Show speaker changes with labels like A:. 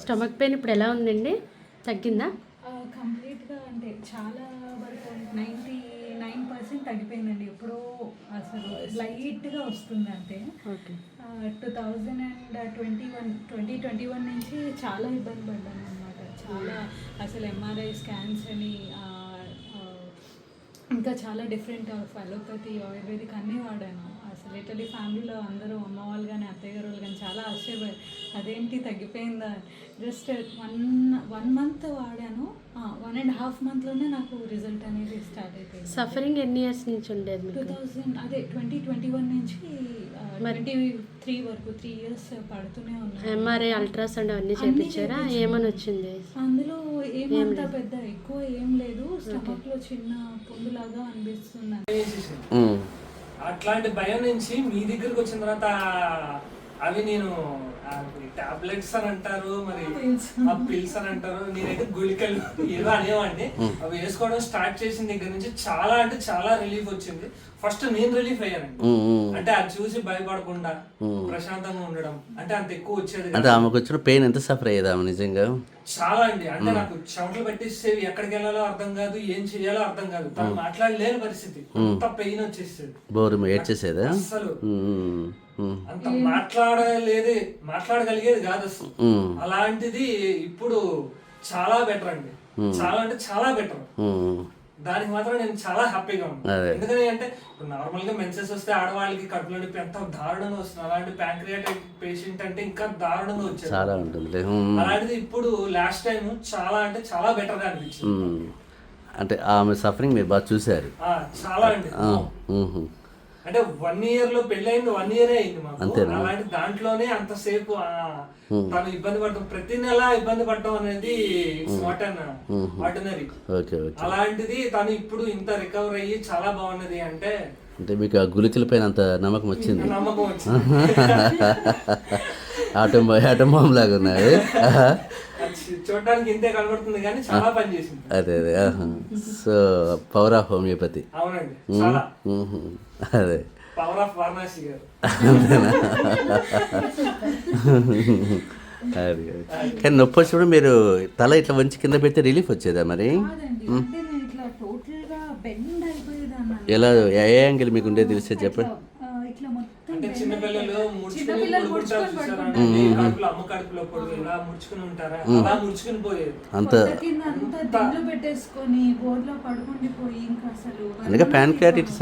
A: Stomach pain ఇప్పుడు ఎలా ఉందండి? తగ్గిందా?
B: కంప్లీట్గా అంటే చాలా వరకు 99% తగ్గిపోయిందండి. ఎప్పుడో అసలు లైట్గా వస్తుంది అంతే.
A: ఓకే.
B: 2021 నుంచి చాలా ఇబ్బంది పడ్డాను అనమాట. చాలా అసలు ఎంఆర్ఐ స్కాన్స్ అని ఇంకా చాలా డిఫరెంట్ అలోపతి ఆయుర్వేదిక్ అన్నీ వాడాను. అసలు లిటరలీ ఫ్యామిలీలో అందరూ అమ్మ వాళ్ళు కానీ అత్తయ్య గారు వాళ్ళు కానీ చాలా ఆశ్చర్యపోయారు, అదేంటి తగ్గిపోయిందా. జస్ట్ వన్ మంత్ వాడాను, 1.5 monthలోనే నాకు రిజల్ట్ అనేది స్టార్ట్ అయిపోయింది.
A: సఫరింగ్ ఎన్ని ఇయర్స్ నుంచి ఉండేది?
B: 2021 నుంచి 23 వరకు 3 years పడుతూనే ఉన్నాను.
A: ఎంఆర్ఐ అల్ట్రాసౌండ్ అవన్నీ చేయించారా? ఏమని వచ్చింది?
B: అందులో ఏమంత పెద్ద ఎక్కువ ఏం లేదు, స్టమక్ లో చిన్న పుండులాగా అనిపిస్తుంది.
C: అట్లాంటి భయం నుంచి మీ దగ్గరకు వచ్చిన తర్వాత అవి నేను టాబ్లెట్స్ అని అంటారు, మరి ఆ పిల్స్ అని అంటారు, నేనైతే గుళికలు ఏదో అనేవాడిని. అవి వేసుకోవడం స్టార్ట్ చేసిన దగ్గర నుంచి చాలా అంటే చాలా రిలీఫ్ వచ్చింది. ఫస్ట్ నేను రిలీఫ్ అయ్యానండి. అంటే అది చూసి భయపడకుండా ప్రశాంతంగా ఉండడం అంటే అంత ఎక్కువ వచ్చేది.
D: అంటే ఆమెకు వచ్చిన పెయిన్ ఎంత సఫర్ అయ్యేది ఆమె నిజంగా?
C: చాలా అండి. అంటే నాకు చెమటలు పెట్టేసేవి, ఎక్కడికి వెళ్ళాలో అర్థం కాదు, ఏం చేయాలో అర్థం కాదు, తను మాట్లాడలేని పరిస్థితి, అంత పెయిన్ వచ్చేసేది.
D: బోరు ఏడ్చేసేదా
C: అసలు అంత మాట్లాడగలిగేది కాదు అసలు. అలాంటిది ఇప్పుడు చాలా బెటర్ అండి, చాలా అంటే చాలా బెటర్. దానికి మాత్రం నేను చాలా హ్యాపీగా ఉన్నాను. ఎందుకని అంటే ఇప్పుడు నార్మల్ గా మెన్సెస్ వస్తే ఆడవాళ్ళకి కడుపులో నొప్పి ఎంత దారుణంగా వస్తుంది, అలాంటి ప్యాంక్రియాటిక్ పేషెంట్ అంటే ఇంకా దారుణంగా వచ్చేది.
D: చాలా ఉంటుంది.
C: అలాంటిది ఇప్పుడు లాస్ట్ టైం చాలా అంటే చాలా బెటర్ గా అనిపించింది.
D: అంటే ఆమె సఫరింగ్ మీరు బాగా చూసారు.
C: చాలా అండి. అంటే 1 year లో పెళ్ళైంది, 1 year అయింది మాకు. అలాంటి దాంట్లోనే అంతసేపు తను ఇబ్బంది పడటం, ప్రతి నెల ఇబ్బంది పడటం అనేది ఇట్స్ నాట్ అన్ ఆర్డినరీ. అలాంటిది తను ఇప్పుడు ఇంత రికవర్ అయ్యి చాలా బాగున్నది అంటే
D: మీకు ఆ గుళికల పైన అంత నమ్మకం వచ్చింది.
C: నమ్మకం వచ్చింది.
D: ఆటోమామ్ లాగా ఉన్నాయి.
C: చూడడానికి ఇంతే కనబడుతుంది కానీ చాలా పని చేసింది.
D: అదే సో పవర్ ఆఫ్ హోమియోపతి.
C: అవునండి, చాలా.
D: అదే
C: పవర్ ఆఫ్ వారణాసి గారు.
D: అది కానీ నొప్పి వచ్చినప్పుడు మీరు తల ఇట్లా వంచి కింద పెడితే రిలీఫ్ వచ్చేదా మరి? ఎలా ఏ యాంగిల్ మీకు ఉండేది తెలిసే చెప్పండి.
C: అంటే చిన్నపిల్లలు ముడుచుకుని అమ్మ కడుపులో పొడుగు ఇలా ముడుచుకుని ఉంటారా, అలా ముడుచుకుని పోయేది.
D: అంత
B: పెట్టేసుకొని బోర్లో పడుకుండిపోయి ఇంకా అసలు
D: అందుకే ప్యాంక్రియాటిస్